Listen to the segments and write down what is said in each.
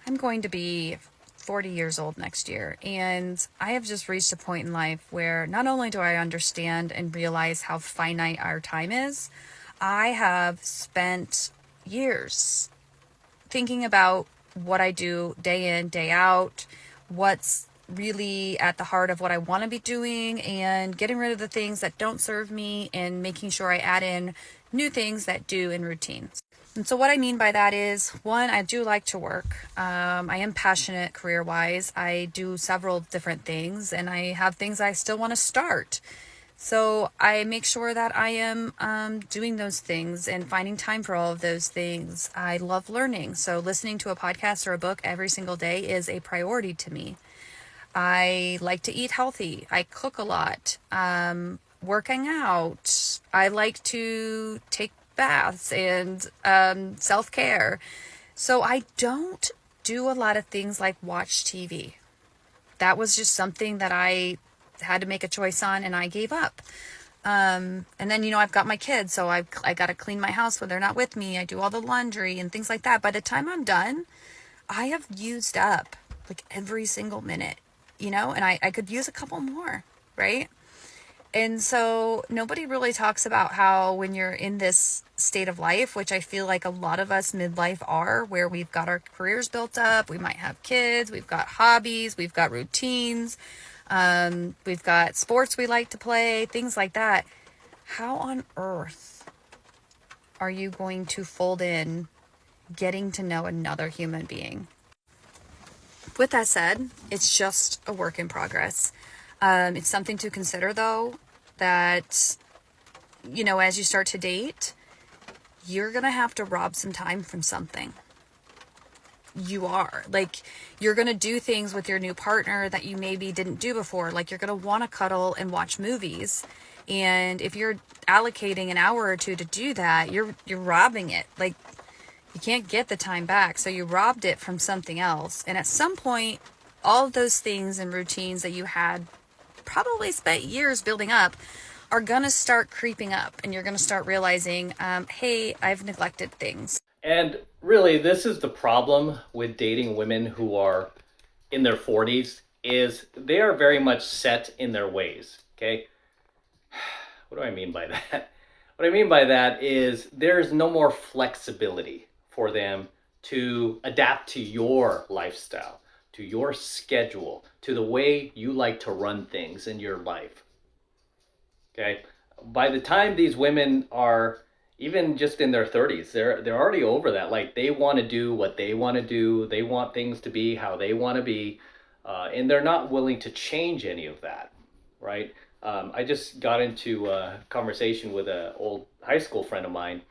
I'm going to be 40 years old next year, and I have just reached a point in life where not only do I understand and realize how finite our time is, I have spent years thinking about what I do day in, day out, what's really at the heart of what I want to be doing, and getting rid of the things that don't serve me and making sure I add in new things that do in routines. And so, what I mean by that is, one, I do like to work. I am passionate career wise. I do several different things, and I have things I still want to start. So, I make sure that I am doing those things and finding time for all of those things. I love learning. So, listening to a podcast or a book every single day is a priority to me. I like to eat healthy. I cook a lot. Working out. I like to take baths and self-care. So I don't do a lot of things like watch TV. That was just something that I had to make a choice on, and I gave up. And then, I've got my kids, so I got to clean my house when they're not with me. I do all the laundry and things like that. By the time I'm done, I have used up like every single minute, and I could use a couple more, right? And so nobody really talks about how when you're in this state of life, which I feel like a lot of us midlife are, where we've got our careers built up, we might have kids, we've got hobbies, we've got routines, we've got sports we like to play, things like that. How on earth are you going to fold in getting to know another human being? With that said, it's just a work in progress. It's something to consider, though, that, as you start to date, you're going to have to rob some time from something. You are. Like, you're going to do things with your new partner that you maybe didn't do before. Like, you're going to want to cuddle and watch movies. And if you're allocating an hour or two to do that, you're robbing it. Like, you can't get the time back. So you robbed it from something else. And at some point, all of those things and routines that you had probably spent years building up are going to start creeping up, and you're going to start realizing, hey, I've neglected things. And really, this is the problem with dating women who are in their 40s, is they are very much set in their ways, okay? What do I mean by that? What I mean by that is there's no more flexibility for them to adapt to your lifestyle, to your schedule, to the way you like to run things in your life. Okay? By the time these women are even just in their 30s, they're already over that. Like, they want to do what they want to do. They want things to be how they want to be, and they're not willing to change any of that, right? I just got into a conversation with an old high school friend of mine,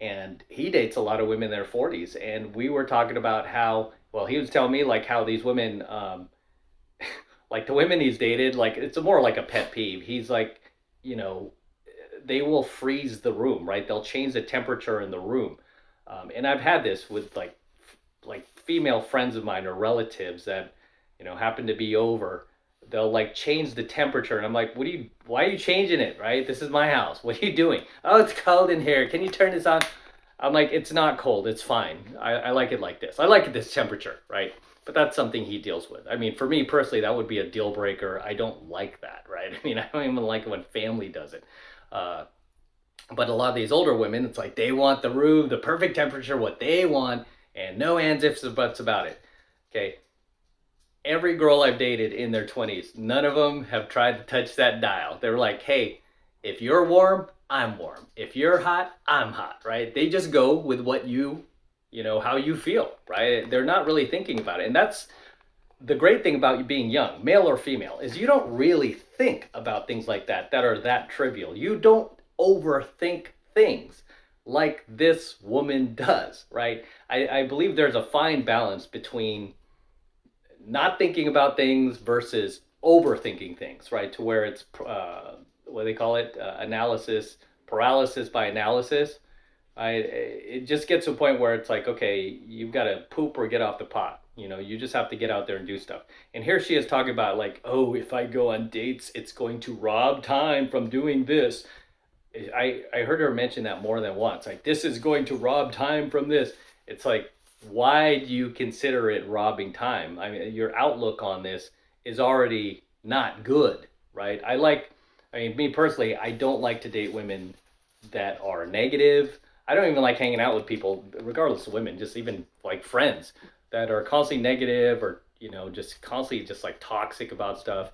and he dates a lot of women in their 40s, and we were talking about how, well, he was telling me like how these women, like the women he's dated, like it's more like a pet peeve. He's like, they will freeze the room, right? They'll change the temperature in the room. And I've had this with like female friends of mine or relatives that, happen to be over. They'll like change the temperature, and I'm like, why are you changing it, right? This is my house. What are you doing? Oh, it's cold in here. Can you turn this on? I'm like, it's not cold. It's fine. I like it like this. I like it this temperature, right? But that's something he deals with. I mean, for me personally, that would be a deal breaker. I don't like that, right? I mean, I don't even like it when family does it. But a lot of these older women, it's like they want the room, the perfect temperature, what they want, and no ands, ifs, or buts about it. Okay. Every girl I've dated in their 20s, none of them have tried to touch that dial. They were like, hey, if you're warm, I'm warm. If you're hot, I'm hot, right? They just go with what how you feel, right? They're not really thinking about it. And that's the great thing about you being young, male or female, is you don't really think about things like that are that trivial. You don't overthink things like this woman does, right? I believe there's a fine balance between not thinking about things versus overthinking things, right? To where it's, what do they call it? Analysis, paralysis by analysis. It just gets to a point where it's like, okay, you've got to poop or get off the pot. You just have to get out there and do stuff. And here she is talking about like, oh, if I go on dates, it's going to rob time from doing this. I heard her mention that more than once. Like, this is going to rob time from this. It's like, why do you consider it robbing time? I mean, your outlook on this is already not good, right? I mean, me personally, I don't like to date women that are negative. I don't even like hanging out with people, regardless of women, just even like friends that are constantly negative or, just constantly just like toxic about stuff.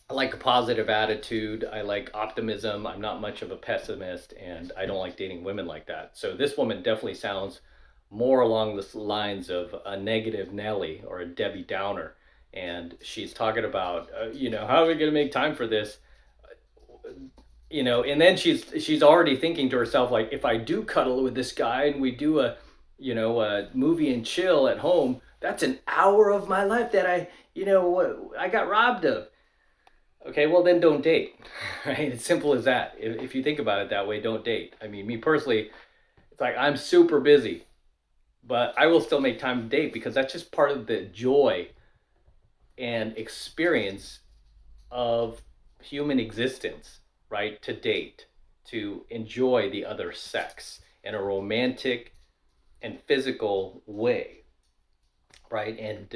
I like a positive attitude. I like optimism. I'm not much of a pessimist, and I don't like dating women like that. So this woman definitely sounds more along the lines of a negative Nelly or a Debbie Downer. And she's talking about, how are we going to make time for this? And then she's already thinking to herself, like, if I do cuddle with this guy and we do a movie and chill at home, that's an hour of my life that I got robbed of. Okay, well then don't date, right? It's simple as that. If you think about it that way, don't date. I mean, me personally, it's like I'm super busy, but I will still make time to date because that's just part of the joy and experience of human existence, right? To date, to enjoy the other sex in a romantic and physical way, right? And,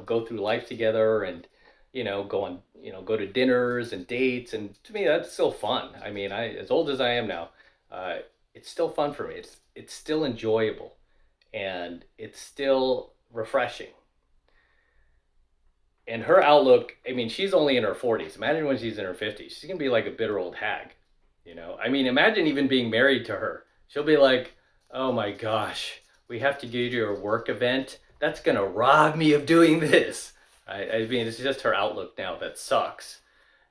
go through life together and, go to dinners and dates. And to me, that's still fun. I mean, as old as I am now, it's still fun for me. It's still enjoyable and it's still refreshing. And her outlook, I mean, she's only in her 40s. Imagine when she's in her 50s. She's going to be like a bitter old hag, I mean, imagine even being married to her. She'll be like, oh my gosh, we have to go to a work event. That's going to rob me of doing this. I mean, it's just her outlook now that sucks.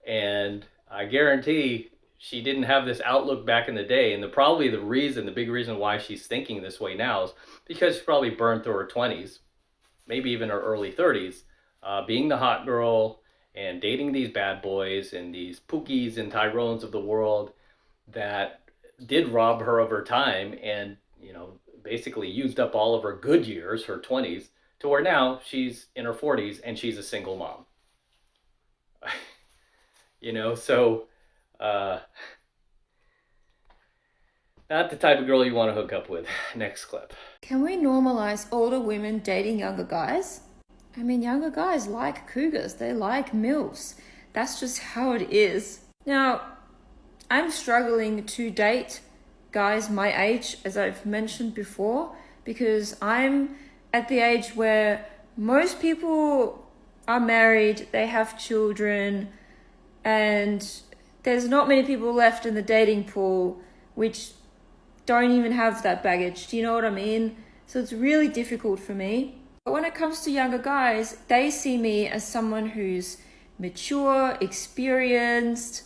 And I guarantee she didn't have this outlook back in the day. And the big reason why she's thinking this way now is because she probably burned through her 20s, maybe even her early 30s, being the hot girl and dating these bad boys and these Pookies and Tyrones of the world that did rob her of her time and, basically used up all of her good years, her 20s, to where now she's in her 40s and she's a single mom. So not the type of girl you want to hook up with. Next clip. Can we normalize older women dating younger guys? I mean, younger guys like cougars, they like MILFs. That's just how it is. Now, I'm struggling to date guys my age, as I've mentioned before, because I'm at the age where most people are married, they have children, and there's not many people left in the dating pool which don't even have that baggage. Do you know what I mean? So it's really difficult for me. But when it comes to younger guys, they see me as someone who's mature, experienced,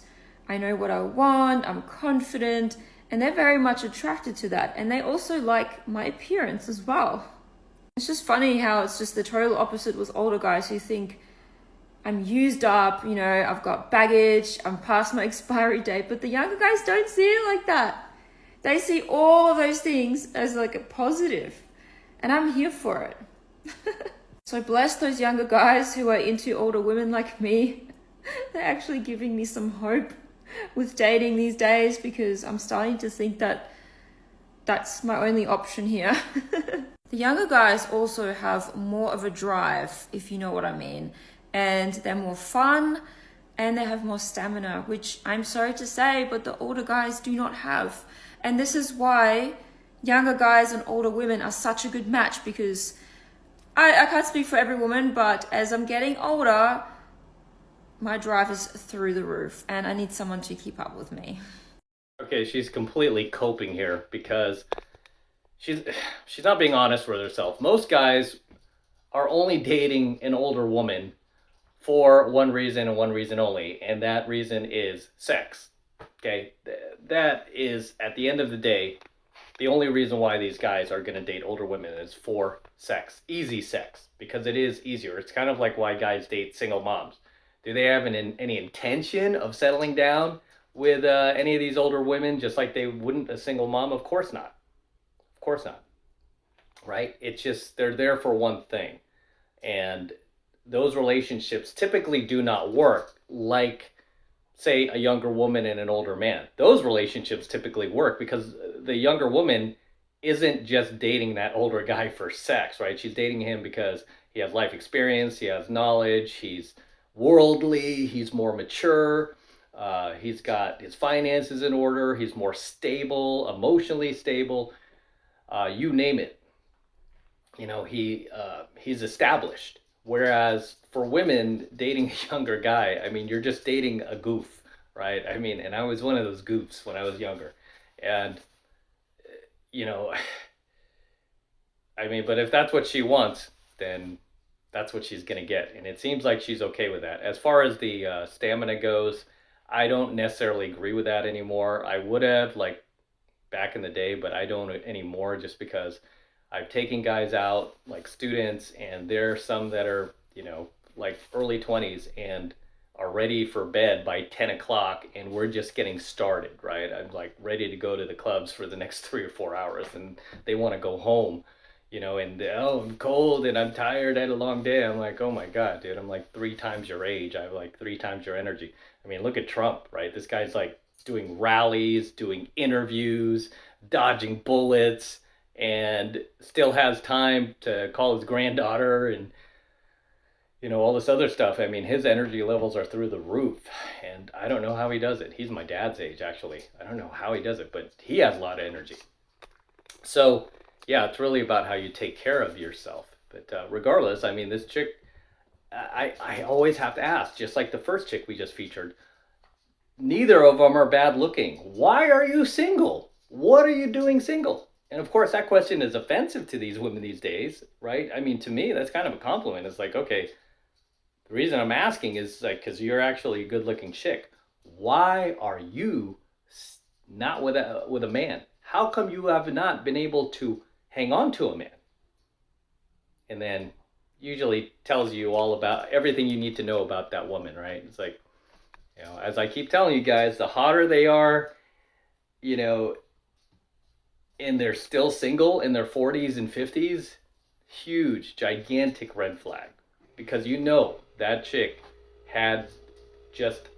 I know what I want, I'm confident, and they're very much attracted to that. And they also like my appearance as well. It's just funny how it's just the total opposite with older guys who think I'm used up, I've got baggage, I'm past my expiry date, but the younger guys don't see it like that. They see all of those things as like a positive, and I'm here for it. So bless those younger guys who are into older women like me. They're actually giving me some hope with dating these days because I'm starting to think that that's my only option here. The younger guys also have more of a drive, if you know what I mean. And they're more fun and they have more stamina, which I'm sorry to say, but the older guys do not have. And this is why younger guys and older women are such a good match, because I can't speak for every woman, but as I'm getting older, my drive is through the roof and I need someone to keep up with me. Okay, she's completely coping here because she's not being honest with herself. Most guys are only dating an older woman for one reason and one reason only, and that reason is sex. Okay, that is, at the end of the day, the only reason why these guys are going to date older women is for sex. Easy sex, because it is easier. It's kind of like why guys date single moms. Do they have any intention of settling down with any of these older women just like they wouldn't a single mom? Of course not. Of course not. Right? It's just they're there for one thing. And those relationships typically do not work like, say, a younger woman and an older man. Those relationships typically work because the younger woman isn't just dating that older guy for sex, right? She's dating him because he has life experience, he has knowledge, he's worldly, he's more mature, he's got his finances in order, he's more stable, emotionally stable, you name it. You know, he's established. Whereas for women, dating a younger guy, I mean, you're just dating a goof, right? I mean, and I was one of those goofs when I was younger. And, you know, I mean, but if that's what she wants, then that's what she's going to get. And it seems like she's okay with that. As far as the stamina goes, I don't necessarily agree with that anymore. I would have, like, back in the day, but I don't anymore, just because I've taken guys out, like students, and there are some that are, you know, like early 20s and are ready for bed by 10 o'clock, and we're just getting started, right? I'm like ready to go to the clubs for the next 3 or 4 hours, and they want to go home, you know, and oh, I'm cold and I'm tired, I had a long day. I'm like, oh my God, dude, I'm like 3 times your age. I have like 3 times your energy. I mean, look at Trump, right? This guy's like doing rallies, doing interviews, dodging bullets, and still has time to call his granddaughter and, you know, all this other stuff. I mean, his energy levels are through the roof, and I don't know how he does it. He's my dad's age, actually. I don't know how he does it, but he has a lot of energy. So, yeah, it's really about how you take care of yourself. But regardless, I mean, this chick, I always have to ask, just like the first chick we just featured, neither of them are bad looking. Why are you single? What are you doing single? And of course, that question is offensive to these women these days, right? I mean, to me, that's kind of a compliment. It's like, okay, the reason I'm asking is like, because you're actually a good-looking chick. Why are you not with a man? How come you have not been able to hang on to a man? And then usually tells you all about everything you need to know about that woman, right? It's like, you know, as I keep telling you guys, the hotter they are, you know, and they're still single in their 40s and 50s, huge, gigantic red flag. Because you know that chick had just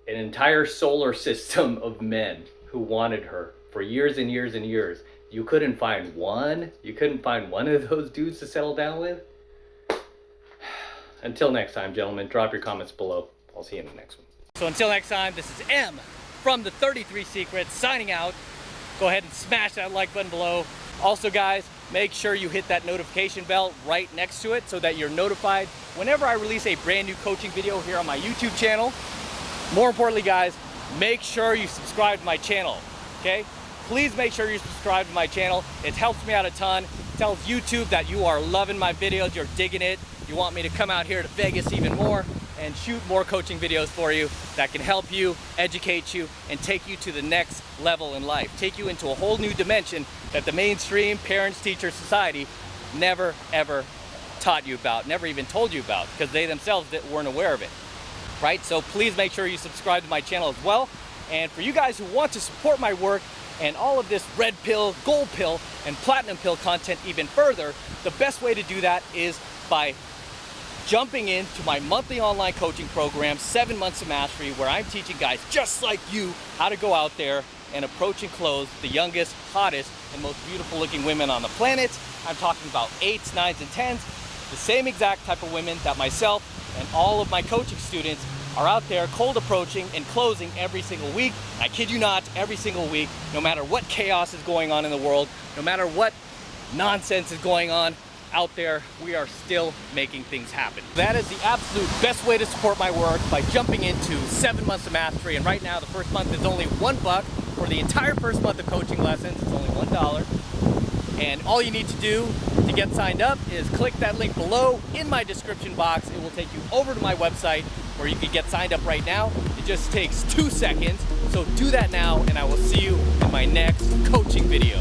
an entire solar system of men who wanted her for years and years and years. You couldn't find one? You couldn't find one of those dudes to settle down with? Until next time, gentlemen, drop your comments below. I'll see you in the next one. So until next time, this is M from the 33 Secrets signing out. Go ahead and smash that like button below. Also, guys, make sure you hit that notification bell right next to it so that you're notified whenever I release a brand new coaching video here on my YouTube channel. More importantly, guys, make sure you subscribe to my channel, okay? Please make sure you subscribe to my channel. It helps me out a ton. It tells YouTube that you are loving my videos, you're digging it. You want me to come out here to Vegas even more and shoot more coaching videos for you that can help you, educate you, and take you to the next level in life. Take you into a whole new dimension that the mainstream parents, teachers, society never, ever taught you about, never even told you about, because they themselves weren't aware of it, right? So please make sure you subscribe to my channel as well. And for you guys who want to support my work and all of this red pill, gold pill, and platinum pill content even further, the best way to do that is by jumping into my monthly online coaching program, 7 Months of Mastery, where I'm teaching guys just like you how to go out there and approach and close the youngest, hottest, and most beautiful looking women on the planet. I'm talking about 8s, 9s, and 10s, the same exact type of women that myself and all of my coaching students are out there cold approaching and closing every single week. I kid you not, every single week, no matter what chaos is going on in the world, no matter what nonsense is going on out there, we are still making things happen. That is the absolute best way to support my work, by jumping into 7 Months of Mastery. And right now, the first month is only $1 for the entire first month of coaching lessons. It's only $1. And all you need to do to get signed up is click that link below in my description box. It will take you over to my website where you can get signed up right now. It just takes 2 seconds. So do that now, and I will see you in my next coaching video.